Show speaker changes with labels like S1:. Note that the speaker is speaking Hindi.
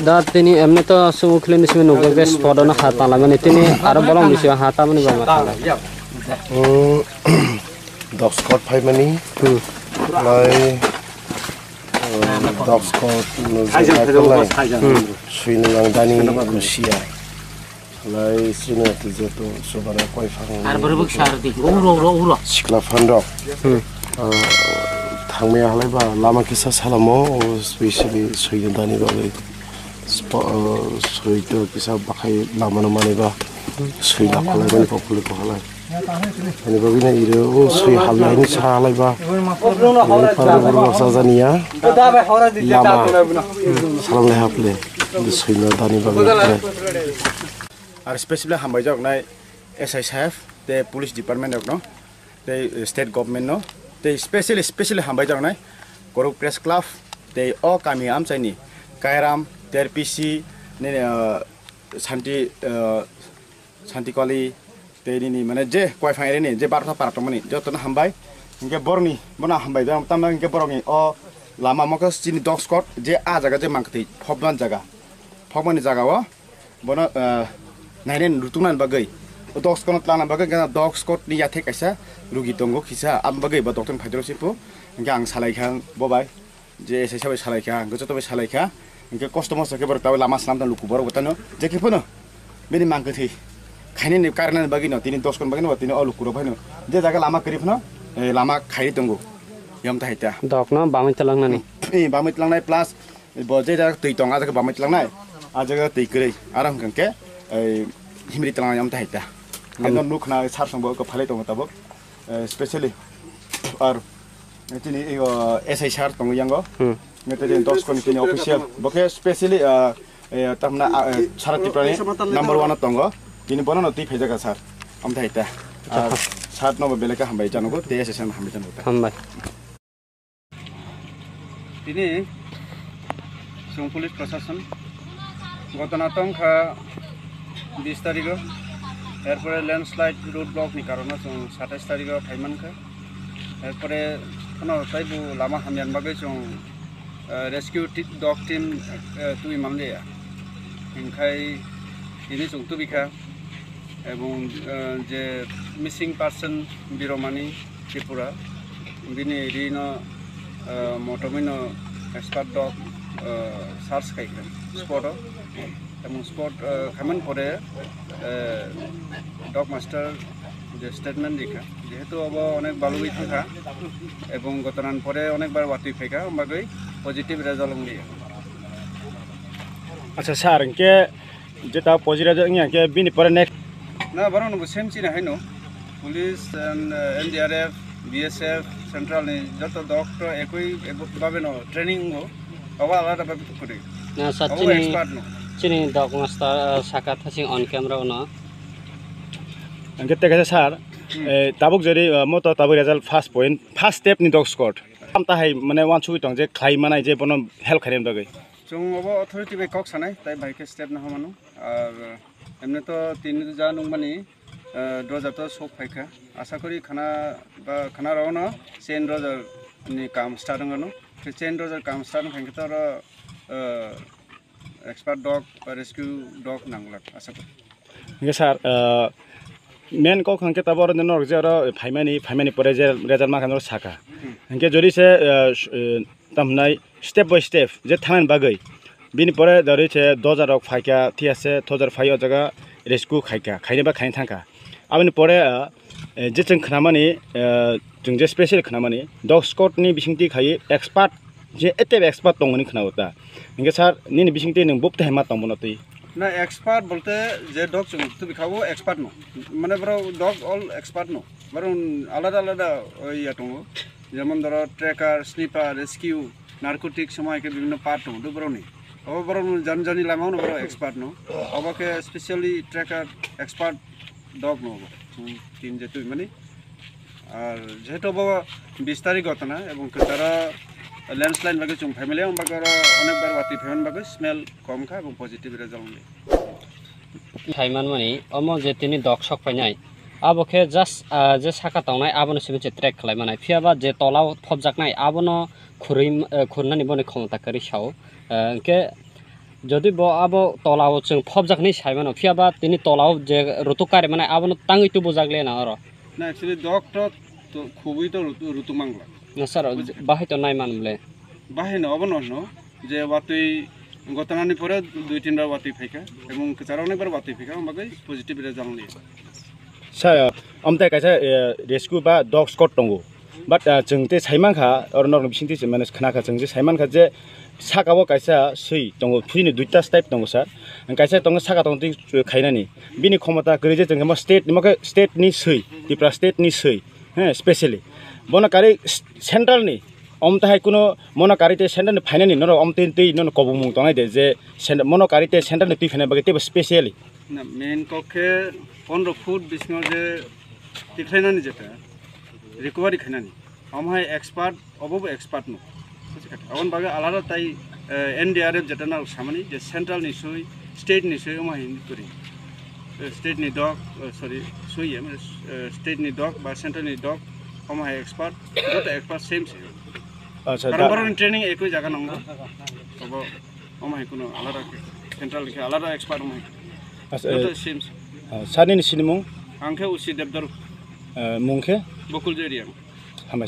S1: दा तिनी एमने तो सुमुखले निसमे नुगे के स्पॉट न खाता ला माने तिनी आरो बलम निसमे हाता माने बा माता
S2: डॉग स्कॉट फाइ माने लाइ डॉग स्कॉट सुइनो yang dani Rusia लाइ सिनो तिजेतो सोबारा कोइ फां
S3: आरो बरबक सारदि उरो
S2: सिक्ला फान्डक थांमे हालायबा लामा किसा सालामो स्पेशली सुइनो दानि बागै सुइतो किसा बाखाय लामा न मानेबा सुइला खलाय माने पपुले खलाय माने बागिना इरो सुइ हालायनि सालायबा पारबो साजानिया लामा सालामनाय हाप्ले सुइनो दानि बागै आरो स्पेशली हामबाय जागनाय एसआई साहेब ते पुलिस डिपार्टमेन्ट दक न ते स्टेट गभर्नमेन्ट न ते स्पेशली हामबाय जागनाय गरु प्रेस क्लाब ते अ कामी आमचाइनि कायराम तेरपीसी ने शान्तिकली तेरिनि माने जे कयफाइरेनि जे बारथा पारतमनि जतन हामबाय इनके बरनि बना हामबाय दा तमा इनके बरनि अ लामा मकस चिनि डग स्कॉट जे आ जागा जे मांगथि फबन जागा फबनि जागाव बना नाइनेन रुतुनान बागै डग स्कॉट लाना बागै गना डग स्कॉट नि याथे कैसा रुगि दंगो खिसा आम बागै बा डक्टर फाइद्रसिपु इनके आं सालायखां बबाय जे एसे साबै सालायखा गजतबे सालायखा इनके कस्टमर सके बर ताव लामा स्नाम ता लुकु बर गतनो जे केफनो बेनि मांगथि खाइने नि कारण बागै न तिनि डग स्कॉट बागै न तिनि अलुकु र भइनो जे जागा लामा करिफनो लामा खाइ दंगो यम ताइता
S1: डग न बामै तलांनानि
S2: बामै तलांनाय प्लस ब जे जागा तै दं आ जागा बामै तलांनाय आ जागा तै करै आराम कंके हिमरि तलांनाय यम ताइता गनो नुखना सारसंबो को फाले दं तब स्पेशली आर तिनि एसआई सार दं यांगो मेते डग स्कॉट तिनि ऑफिशियल बके स्पेशली तमना सारति प्राणी नंबर 1 दंगो तिनि बनन ति फेजागा सार हम थाइता सात नबे बेलेका हामबाय जानगो ते एसएसएम हामबाय जानगो
S1: हामबाय
S4: तिनि जों पुलिस प्रशासन गतनातंखा 20 तारिख एरपरे लैंडस्लाइड रोड ब्लॉक नि कारण जों 27 तारिख फाइमानखा एरपरे खनो ताइबु लामा हामयान बागै जों रेस्क्यू डग टीम तुइ मामलेया इनखाय इनि जों तुबिखा এবং যে মিসিং পার্সন বিরমানি ত্রিপুরা বিনি রিনো মটমিনো এক্সপার্ট ডগ সার্চ খাইখেন স্পট এবং স্পট খামেন পরে ডগ মাস্টার যে স্টেটমেন্ট লিখা যেহেতু अब অনেক বালুই থাকা এবং গতরান পরে অনেকবার ওয়াতি ফাইকা বাগৈ পজিটিভ রেজাল্ট লিয়া
S5: আচ্ছা স্যার ইনকে যেটা পজিটিভ রেজাল্ট ইনকে বিনি পরে নেক্সট
S4: ना बारो नो सेम चिना है नो police and NDRF BSF central ने जत डॉक्टर एकई बाबे नो ट्रेनिंग हो अवा आलादा बाबे कुरि
S1: ना सचिनी चिनी डग मास्टर साका थासिं ऑन कैमरा न
S5: अंके तेगे सर ताबुक जरि मतो ताबु result first point first step नि डग स्कॉट हमता है माने वान सुइ दं जे खाइ मानाय जे बनो हेल्प खारेम दगै
S4: जों अब अथॉरिटी बे कक सानाय ताइ भाइके स्टेप न हमनु और एमने तो तीन जा नुमानी ड्रजर तो सब फाइका आशा करी खाना रहो न चेन ड्रजर नि काम स्टार्ट होनो चेन ड्रजर काम स्टार्ट खांके तो एक्सपर्ट डग रेस्क्यू डग नांगला आशा करी
S5: ये सर मेन को खांके तब और न जरा फाइमानी परे जे रेजल्ट मा खानो साका खांके जरि से तमनाय स्टेप बाय स्टेप जे थांन बागै बिनि परे दरि छे 2000 फाइका थियासे 2005 जगह रेस्क्यू खाइका खाइनेबा खाइन थांका आबनि परे जे जों खनामानि जों जे स्पेशल खनामानि डग स्कॉट नि बिसिंति खाइ एक्सपर्ट जे एते एक्सपर्ट दंनि खनावता इनके सर नि बिसिंति नों बुकते हेमा तंबनतै
S4: ना एक्सपर्ट बोलते जे डग जों तो बिखाबो एक्सपर्ट नो माने ब्रो डग ऑल एक्सपर्ट नो बरो आलादा आलादा या दङ जेमन दर ट्रेकार स्निपार रेस्क्यू नारकोटिक समय के विभिन्न पार्ट दङ तो ब्रो नि अब बरो जानि लामाव न बरो एक्सपर्ट नो अब के स्पेशली ट्रेकर एक्सपर्ट डग नो तीन जे तुइ माने और जेहेतु अब 20 तारिख घटना এবং তারা ল্যান্ডস্লাইড বাগে जों फैमिली हम बागर अनेक बार वाति फेमन बागे स्मेल कम खा এবং पॉजिटिव रिजल्ट ले
S1: थाइमान माने अम जे तिनि डग सक फाइनाय आबोखे जस्ट जे साका तंनाय आबोनो सिबिचे ट्रेक खालायमानाय फियाबा जे तलाव फबजाकनाय आबोनो खुरनानि बने क्षमता करि साव के যদি ব আবো তলাও जों ফবজাকনি সাইমানো ফিয়াবা তিনি তলাও যে রুতুকারে মানে আবনো তাঙ্গই তো বুজাগলে না আর
S4: না অ্যাকচুয়ালি ডগ তো খুবই তো ঋতুমাংলা
S1: না স্যার বাহাই তো নাই মানলে
S4: বাহিনী অবনন্ন যে ওয়াতুই গতনানি পরে 2-3 বার ওয়াতুই ফাইকা এবং কেচার অনেকবার ওয়াতুই ফাইকা আমাকে পজিটিভ রেজাল্ট নিয়ে
S5: सा अमताय कायसा रेस्क्यू बा डग स्कट दङ बाट जों ते साइमानखा अरन बिसिंति माने खोनाखा जों जे साइमानखा जे साकाव कायसा सै दङ फुइनो दुइटा स्टाइप दङ सर कायसा दङ साका दङ खाइनानि बिनि क्षमता गरे जे जों स्टेट नि सै दिप्रा स्टेट नि सै हे स्पेशली बनकारि सेन्ट्रल नि अमताय कुनो मनकारि ते सेन्ट्रल नि फाइनानि न अमते दै न कबुमुं दङाय दे जे मनकारि ते सेन्ट्रल नि दै फाइना बागे ते स्पेशली
S4: ना मेन कखे 15 फुट बिसिङाव जे टिख्लायनानै जेता रिकभारि खायनानै आमहाय एक्सपार्ट अबो एक्सपार्ट न अन बागे आलादा ताई एनडीआरएफ जेता ना सामानि जे सेंट्रल नि सुइ स्टेट नि सुइ आमहाय करि स्टेट नि डग सॉरी सुइ माने स्टेट नि डग बा सेंट्रल नि डग आमहाय एक्सपार्ट जत एक्सपार्ट सेम से
S5: अच्छा
S4: बारंबार ट्रेनिंग एकै जागा नंगौ अबो आमहाय कुनो आलादा सेंट्रल के आलादा एक्सपार्ट आमहाय
S5: अच्छा सानि सिनिमुं
S4: आंखे उसी देबदारु
S5: मुंखे
S4: बकुल जेरिया
S5: हामबाय